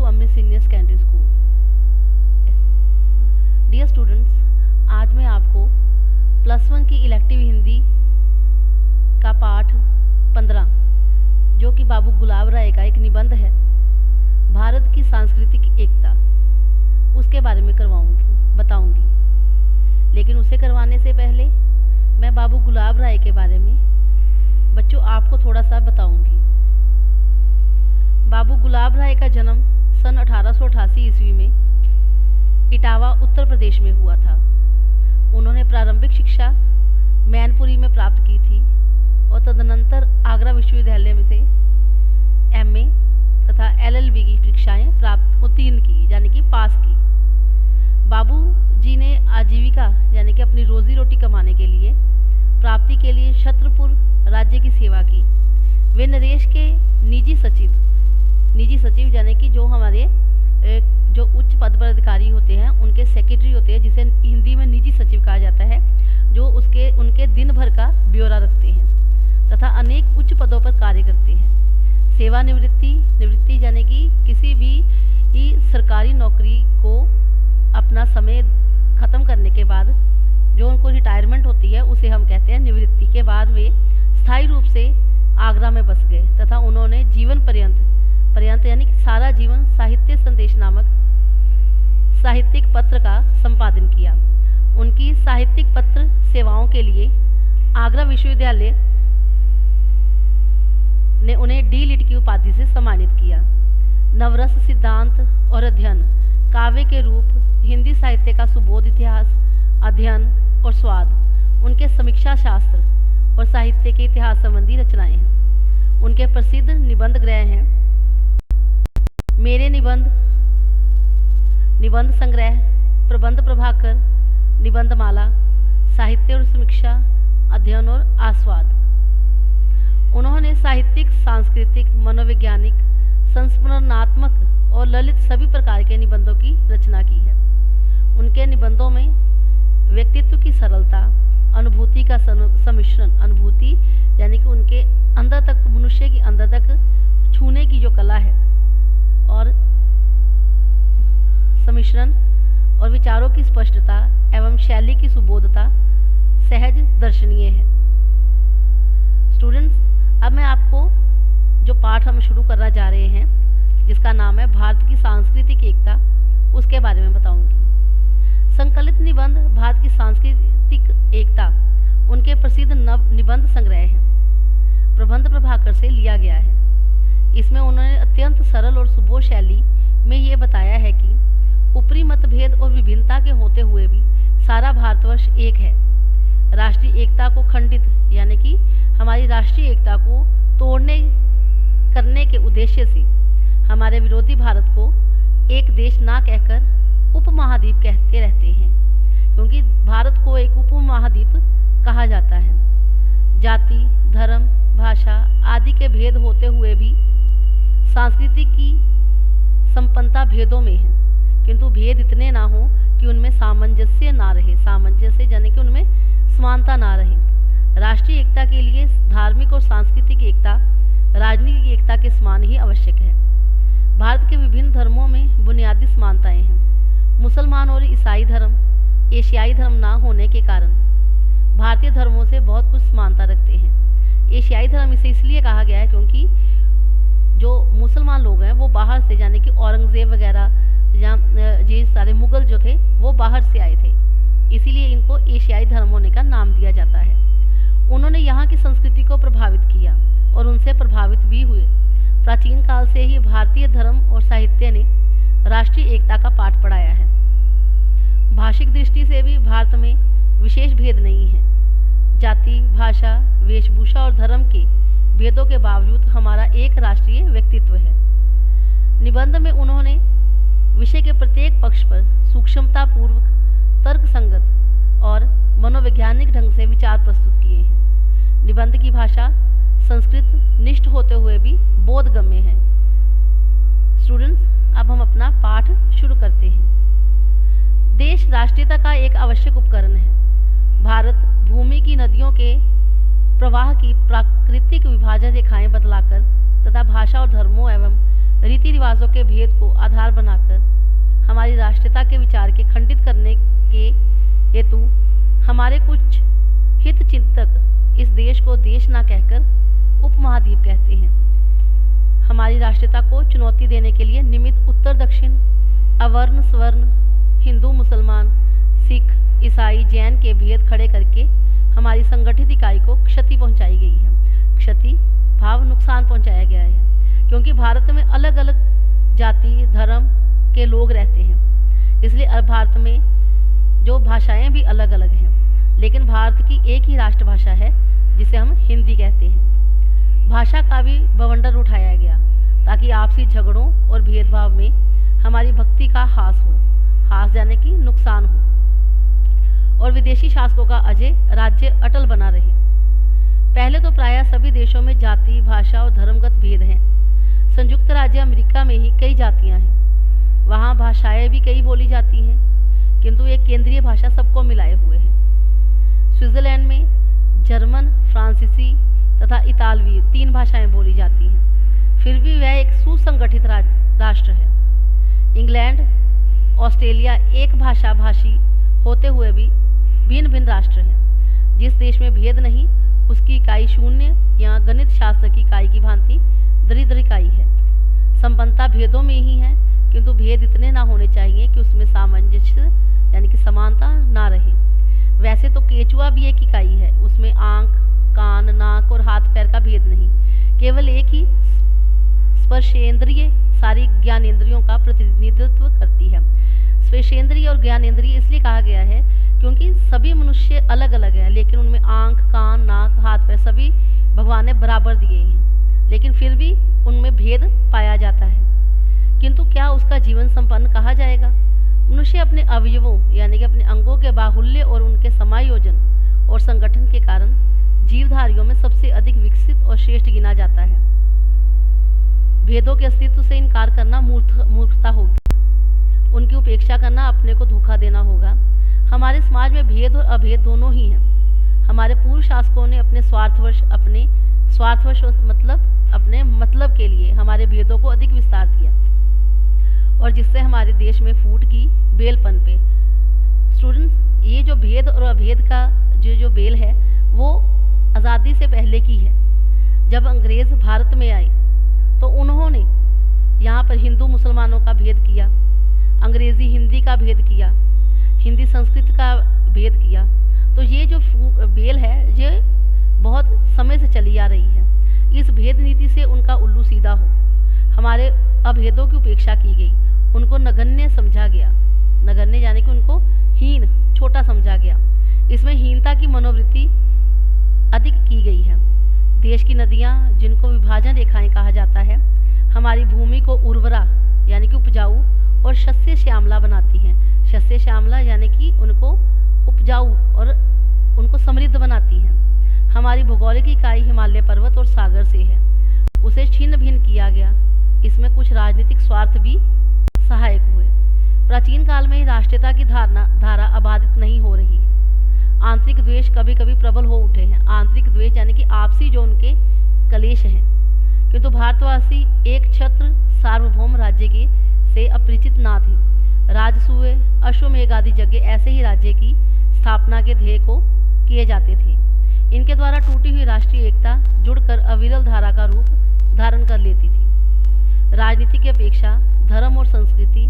अमृत senior secondary school. Dear students, आज मैं आपको +1 की इलेक्टिव हिंदी का पाठ 15 जो कि बाबू गुलाब राय का एक निबंध है, भारत की सांस्कृतिक एकता, उसके बारे में बताऊंगी। लेकिन उसे करवाने से पहले मैं बाबू गुलाब राय के बारे में बच्चों आपको थोड़ा सा बताऊंगी। बाबू गुलाब राय का जन्म सन 1888 ईस्वी में इटावा उत्तर प्रदेश में हुआ था। उन्होंने प्रारंभिक शिक्षा मैनपुरी में प्राप्त की थी और तदनंतर आगरा विश्वविद्यालय में से एमए तथा एलएलबी की परीक्षाएं उत्तीर्ण की, यानी कि पास की। बाबू जी ने आजीविका यानी कि अपनी रोजी रोटी कमाने के लिए प्राप्ति के लिए छत्रपुर राज्य की सेवा की। वे नरेश के निजी सचिव यानी कि जो हमारे जो उच्च पद पर अधिकारी होते हैं उनके सेक्रेटरी होते हैं, जिसे हिंदी में निजी सचिव कहा जाता है, जो उनके दिन भर का ब्यौरा रखते हैं तथा अनेक उच्च पदों पर कार्य करते हैं। सेवानिवृत्ति यानी कि किसी भी सरकारी नौकरी को अपना समय खत्म करने के बाद जो उनको रिटायरमेंट होती है उसे हम कहते हैं निवृत्ति। के बाद वे स्थायी रूप से आगरा में बस गए तथा उन्होंने जीवन पर्यंत यानी कि सारा जीवन साहित्य संदेश नामक साहित्यिक पत्र का संपादन किया। उनकी साहित्यिक पत्र सेवाओं के लिए आगरा विश्वविद्यालय ने उन्हें डी.लिट की उपाधि से सम्मानित किया। नवरस सिद्धांत और अध्ययन, काव्य के रूप, हिंदी साहित्य का सुबोध इतिहास, अध्ययन और स्वाद उनके समीक्षा शास्त्र और साहित्य के इतिहास संबंधी रचनाएं हैं। उनके प्रसिद्ध निबंध ग्रह हैं मेरे निबंध संग्रह, प्रबंध प्रभाकर, निबंधमाला, साहित्य और समीक्षा, अध्ययन और आस्वाद। उन्होंने साहित्यिक, सांस्कृतिक, मनोवैज्ञानिक, संस्मरणात्मक और ललित सभी प्रकार के निबंधों की रचना की है। उनके निबंधों में व्यक्तित्व की सरलता, अनुभूति का सम्मिश्रण, अनुभूति यानी कि उनके अंदर तक, मनुष्य के अंदर तक छूने की जो कला है, और सम्मिश्रण और विचारों की स्पष्टता एवं शैली की सुबोधता सहज दर्शनीय है। स्टूडेंट्स, अब मैं आपको जो पाठ हम शुरू करना जा रहे हैं, जिसका नाम है भारत की सांस्कृतिक एकता, उसके बारे में बताऊंगी। संकलित निबंध भारत की सांस्कृतिक एकता उनके प्रसिद्ध निबंध संग्रह है, प्रबंध प्रभाकर से लिया गया है। इसमें उन्होंने अत्यंत सरल और सुबोध शैली में ये बताया है कि ऊपरी मतभेद और विभिन्नता के होते हुए भी सारा भारतवर्ष एक है। राष्ट्रीय एकता को खंडित यानी कि हमारी राष्ट्रीय एकता को करने के उद्देश्य से हमारे विरोधी भारत को एक देश ना कहकर उपमहाद्वीप कहते रहते हैं, क्योंकि भारत को एक उपमहाद्वीप कहा जाता है। जाति, धर्म, भाषा आदि के भेद होते हुए भी संस्कृति की संपन्नता भेदों में है, किंतु भेद इतने ना हो कि उनमें सामंजस्य ना रहे, सामंजस्य यानी कि उनमें समानता ना रहे। राष्ट्रीय एकता के लिए धार्मिक और सांस्कृतिक एकता राजनीतिक एकता के समान ही आवश्यक है। भारत के विभिन्न धर्मों में बुनियादी समानताएं हैं। मुसलमान और ईसाई धर्म एशियाई धर्म ना होने के कारण भारतीय धर्मों से बहुत कुछ समानता रखते हैं। एशियाई धर्म इसे इसलिए कहा गया है क्योंकि जो मुसलमान लोग हैं वो बाहर से, यानी कि औरंगजेब वगैरह या ये सारे मुगल जो थे वो बाहर से आए थे, इसीलिए इनको एशियाई धर्म होने का नाम दिया जाता है। उन्होंने यहाँ की संस्कृति को प्रभावित किया और उनसे प्रभावित भी हुए। प्राचीन काल से ही भारतीय धर्म और साहित्य ने राष्ट्रीय एकता का पाठ पढ़ाया है। भाषिक दृष्टि से भी भारत में विशेष भेद नहीं है। जाति, भाषा, वेशभूषा और धर्म के भेदों के बावजूद हमारा एक राष्ट्रीय व्यक्तित्व है। निबंध में उन्होंने विषय के प्रत्येक पक्ष पर सूक्ष्मता पूर्वक, तर्क संगत और मनोवैज्ञानिक ढंग से विचार प्रस्तुत किए हैं। निबंध की भाषा संस्कृत निष्ठ होते हुए भी बोधगम्य है। स्टूडेंट्स, अब हम अपना पाठ शुरू करते हैं। देश राष्ट्रीयता का एक आवश्यक उपकरण है। भारत भूमि की नदियों के प्रवाह की प्राकृतिक विभाजन रेखाएं बदलाकर तथा भाषा और धर्मों एवं रीति रिवाजों के भेद को आधार बनाकर हमारी राष्ट्रीयता के विचार के खंडित करने के हेतु हमारे कुछ हित चिंतक इस देश को देश ना कहकर उपमहाद्वीप कहते हैं। हमारी राष्ट्रीयता को चुनौती देने के लिए निमित्त उत्तर दक्षिण, अवर्ण स्वर्ण, हिंदू मुसलमान, सिख, ईसाई, जैन के भेद खड़े करके हमारी संगठित इकाई को क्षति पहुंचाई गई है। क्षति भाव नुकसान पहुंचाया गया है, क्योंकि भारत में अलग अलग जाति धर्म के लोग रहते हैं। इसलिए भारत में जो भाषाएं भी अलग अलग हैं, लेकिन भारत की एक ही राष्ट्रभाषा है जिसे हम हिंदी कहते हैं। भाषा का भी बवंडर उठाया गया ताकि आपसी झगड़ों और भेदभाव में हमारी भक्ति का हास यानी कि नुकसान हो और विदेशी शासकों का अजय राज्य अटल बना रहे। पहले तो प्रायः सभी देशों में जाति, भाषा और धर्मगत भेद हैं। संयुक्त राज्य अमेरिका में ही कई जातियां हैं, वहाँ भाषाएं भी कई बोली जाती हैं, किंतु एक केंद्रीय भाषा सबको मिलाए हुए है। स्विट्जरलैंड में जर्मन, फ्रांसीसी तथा इतालवी 3 भाषाएं बोली जाती हैं, फिर भी वह एक सुसंगठित राष्ट्र है। इंग्लैंड, ऑस्ट्रेलिया एक भाषा भाषी होते हुए भी भिन्न भिन्न राष्ट्र हैं। जिस देश में भेद नहीं, उसकी इकाई शून्य या गणित शास्त्र की इकाई की भांति दरिद्र इकाई है। संपन्नता भेदों में ही है, किंतु भेद इतने ना होने चाहिए कि उसमें सामंजस्य यानी कि समानता ना रहे। वैसे तो केचुआ भी एक इकाई है, उसमें आंख, कान, नाक और हाथ पैर का भेद नहीं, केवल एक ही स्पर्शेंद्रिय सारी ज्ञानेंद्रियों का प्रतिनिधित्व करती है। स्पर्शेंद्रिय और ज्ञानेंद्रिय इसलिए कहा गया है क्योंकि सभी मनुष्य अलग अलग हैं, लेकिन उनमें आंख, कान, नाक, हाथ पैर सभी भगवान ने बराबर दिए हैं, लेकिन फिर भी उनमें भेद पाया जाता है। किंतु क्या उसका जीवन संपन्न कहा जाएगा? मनुष्य अपने अवयवों यानी कि अपने अंगों के बाहुल्य और उनके समायोजन और संगठन के कारण जीवधारियों में सबसे अधिक विकसित और श्रेष्ठ गिना जाता है। भेदों के अस्तित्व से इनकार करना मूर्खता होगी, उनकी उपेक्षा करना अपने को धोखा देना होगा। हमारे समाज में भेद और अभेद दोनों ही हैं। हमारे पूर्व शासकों ने अपने स्वार्थवश अपने मतलब के लिए हमारे भेदों को अधिक विस्तार दिया और जिससे हमारे देश में फूट की बेल पनपे। स्टूडेंट्स, ये जो भेद और अभेद का जो बेल है वो आज़ादी से पहले की है। जब अंग्रेज़ भारत में आए तो उन्होंने यहाँ पर हिंदू मुसलमानों का भेद किया, अंग्रेज़ी हिंदी का भेद किया, हिंदी संस्कृत का भेद किया। तो ये जो बेल है ये बहुत समय से चली आ रही है। इस भेद नीति से उनका उल्लू सीधा हो, हमारे अभेदों की उपेक्षा की गई, उनको नगण्य समझा गया। नगण्य यानी कि उनको हीन, छोटा समझा गया। इसमें हीनता की मनोवृत्ति अधिक की गई है। देश की नदियाँ, जिनको विभाजन रेखाएं कहा जाता है, हमारी भूमि को उर्वरा यानी कि उपजाऊ और शस्य श्यामला बनाती हैं। शस्य श्यामला यानी कि उनको उपजाऊ और उनको समृद्ध बनाती हैं। हमारी भौगोलिक इकाई हिमालय पर्वत और सागर से है, उसे छिन्न भिन्न किया गया। इसमें कुछ राजनीतिक स्वार्थ भी सहायक हुए। प्राचीन काल में राष्ट्रीयता की धारा अबाधित नहीं हो रही है। आंतरिक द्वेष कभी कभी प्रबल हो उठे हैं। आंतरिक द्वेष यानी कि आपसी जो उनके कलेश हैं, किंतु भारतवासी एक छत्र सार्वभौम राज्य के से अपरिचित ना थे। राजसूय, अश्वमेघ आदि यज्ञ ऐसे ही राज्य की स्थापना के ध्येय को किए जाते थे। इनके द्वारा टूटी हुई राष्ट्रीय एकता जुड़कर अविरल धारा का रूप धारण कर लेती थी। राजनीति की अपेक्षा धर्म और संस्कृति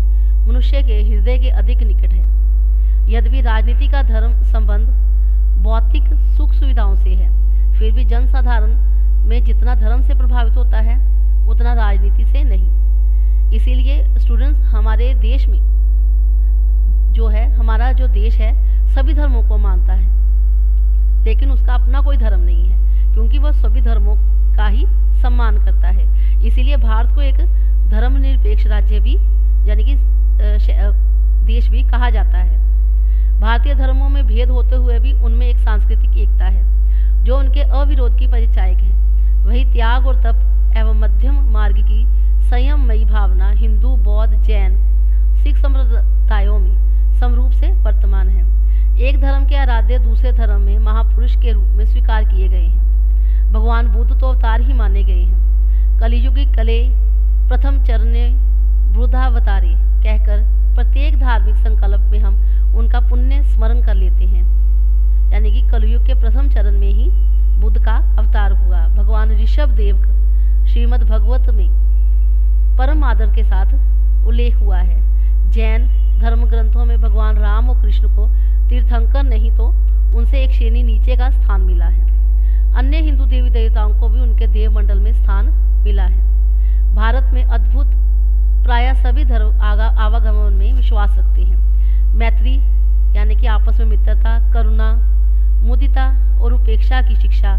मनुष्य के हृदय के अधिक निकट है। यद्यपि राजनीति का धर्म संबंध भौतिक सुख सुविधाओं से है, फिर भी जनसाधारण में जितना धर्म से प्रभावित होता है उतना राजनीति से नहीं। इसीलिए स्टूडेंट्स, हमारे देश में जो है, हमारा जो देश है सभी धर्मों को मानता है, लेकिन उसका अपना कोई धर्म नहीं है, क्योंकि वह सभी धर्मों का ही सम्मान करता है। इसीलिए भारत को एक धर्मनिरपेक्ष राज्य भी यानी कि देश भी कहा जाता है। भारतीय धर्मों में भेद होते हुए भी उनमें एक सांस्कृतिक एकता है जो उनके अविरोध की परिचायक है। वही त्याग और तप एवं मध्यम मार्ग की संयममयी भावना हिंदू, बौद्ध, जैन, सिख संप्रदायों में समरूप से वर्तमान है। एक धर्म के आराध्य दूसरे धर्म में महापुरुष के रूप में स्वीकार किए गए हैं। भगवान बुद्ध तो अवतार ही माने गए हैं। कलियुगी प्रथम चरणे बुधावतारे कहकर प्रत्येक धार्मिक संकल्प में हम उनका पुण्य स्मरण कर लेते हैं। यानी कि कलयुग के प्रथम चरण में ही बुद्ध का अवतार हुआ। भगवान ऋषभ देव का श्रीमद् भगवत में परम आदर के साथ उल्लेख हुआ है। जैन धर्म ग्रंथों में भगवान राम और कृष्ण को तीर्थंकर नहीं तो उनसे एक श्रेणी नीचे का स्थान मिला है। अन्य हिंदू देवी देवताओं को भी उनके देव मंडल में स्थान मिला है। भारत में अद्भुत प्रायः सभी धर्म आवागमन में विश्वास रखते हैं। मैत्री यानी कि आपस में मित्रता, करुणा, मुदिता और उपेक्षा की शिक्षा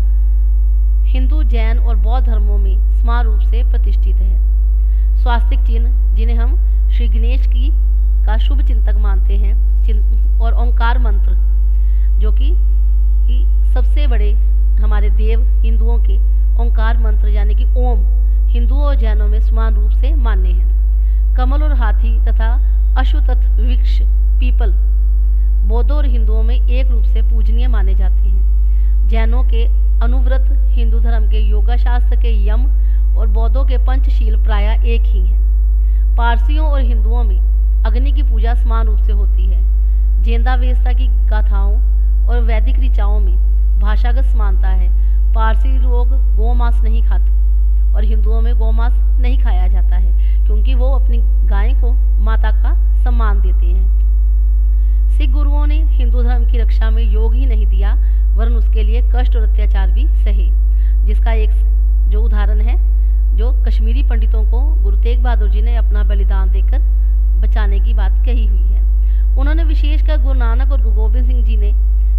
हिंदू, जैन और बौद्ध धर्मों में समान रूप से प्रतिष्ठित है। स्वास्तिक चिन्ह जिन्हें हम श्री गणेश की का शुभ चिंतक मानते हैं, और ओंकार मंत्र जो कि सबसे बड़े हमारे देव हिंदुओं के ओंकार मंत्र यानी कि ओम हिंदुओं और जैनों में समान रूप से मान्य हैं। कमल और हाथी तथा अश्वत्थ वृक्ष पीपल बौद्धों और हिंदुओं में एक रूप से पूजनीय माने जाते हैं। जैनों के अनुव्रत, हिंदू धर्म के योगा शास्त्र के यम और बौद्धों के पंचशील प्रायः एक ही हैं। पारसियों और हिंदुओं में अग्नि की पूजा समान रूप से होती है। जेंदावेस्ता की गाथाओं और वैदिक ऋचाओं में भाषागत समानता है। पारसी लोग गौमांस नहीं खाते और हिंदुओं में गौमांस नहीं खाया जाता है क्योंकि वो अपनी गाय को माता का सम्मान देते हैं। सिख गुरुओं ने हिंदू धर्म की रक्षा में योग ही नहीं दिया वरन उसके लिए कष्ट और अत्याचार भी सहे, जिसका एक जो उदाहरण है जो कश्मीरी पंडितों को गुरु तेग बहादुर जी ने अपना बलिदान देकर बचाने की बात कही हुई है। उन्होंने विशेषकर गुरु नानक और गुरु गोबिंद सिंह जी ने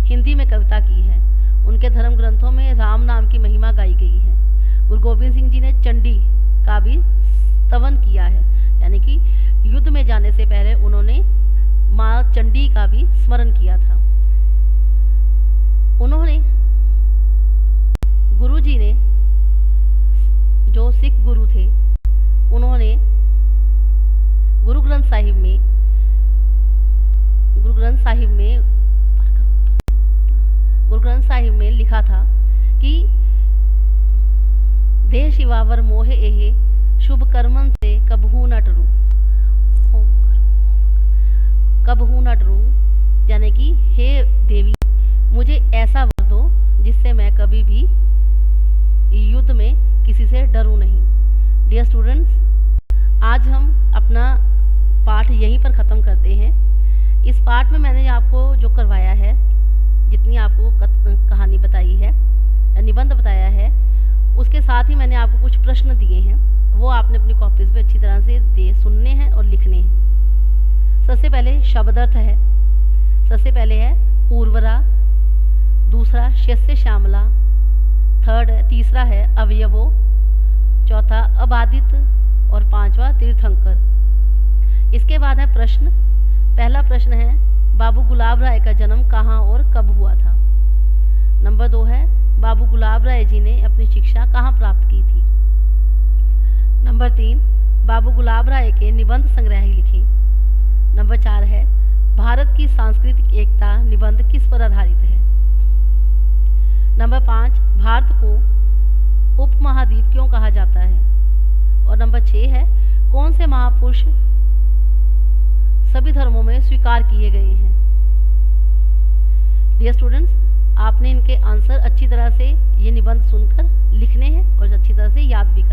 हिंदी में कविता की है। उनके धर्म ग्रंथों में राम नाम की महिमा गाई गई है। गुरु गोबिंद सिंह जी ने चंडी का भी स्तवन किया है, यानी कि युद्ध में जाने से पहले उन्होंने माँ चंडी का भी स्मरण किया था। उन्होंने गुरु जी ने जो सिख गुरु थे उन्होंने गुरु ग्रंथ साहिब में लिखा था कि देह शिवावर मोहे एहे शुभ कर्मन से कबहू न डरू। यानी कि हे देवी मुझे ऐसा वर दो जिससे मैं कभी भी युद्ध में किसी से डरूं नहीं। डियर स्टूडेंट्स, आज हम अपना पाठ यहीं पर ख़त्म करते हैं। इस पाठ में मैंने आपको जो करवाया है, जितनी आपको कहानी बताई है या निबंध बताया है, उसके साथ ही मैंने आपको कुछ प्रश्न दिए हैं, वो आपने अपनी कॉपीज़ पे अच्छी तरह से सुनने हैं और लिखने हैं। सबसे पहले शब्द अर्थ है। सबसे पहले है उर्वरा, दूसरा शस्य श्यामला, तीसरा है अवयवो, चौथा अबाधित और पांचवा तीर्थंकर। इसके बाद है प्रश्न। पहला प्रश्न है बाबू गुलाब राय का जन्म कहाँ और कब हुआ था। नंबर 2 है बाबू गुलाब राय जी ने अपनी शिक्षा कहाँ प्राप्त की थी। नंबर 3 बाबू गुलाब राय के निबंध संग्रह लिखे। नंबर 4 है भारत की सांस्कृतिक एकता निबंध किस पर आधारित है। नंबर 5 भारत को उपमहाद्वीप क्यों कहा जाता है। और नंबर 6 है कौन से महापुरुष सभी धर्मों में स्वीकार किए गए हैं। डियर स्टूडेंट्स, आपने इनके आंसर अच्छी तरह से ये निबंध सुनकर लिखने हैं और अच्छी तरह से याद भी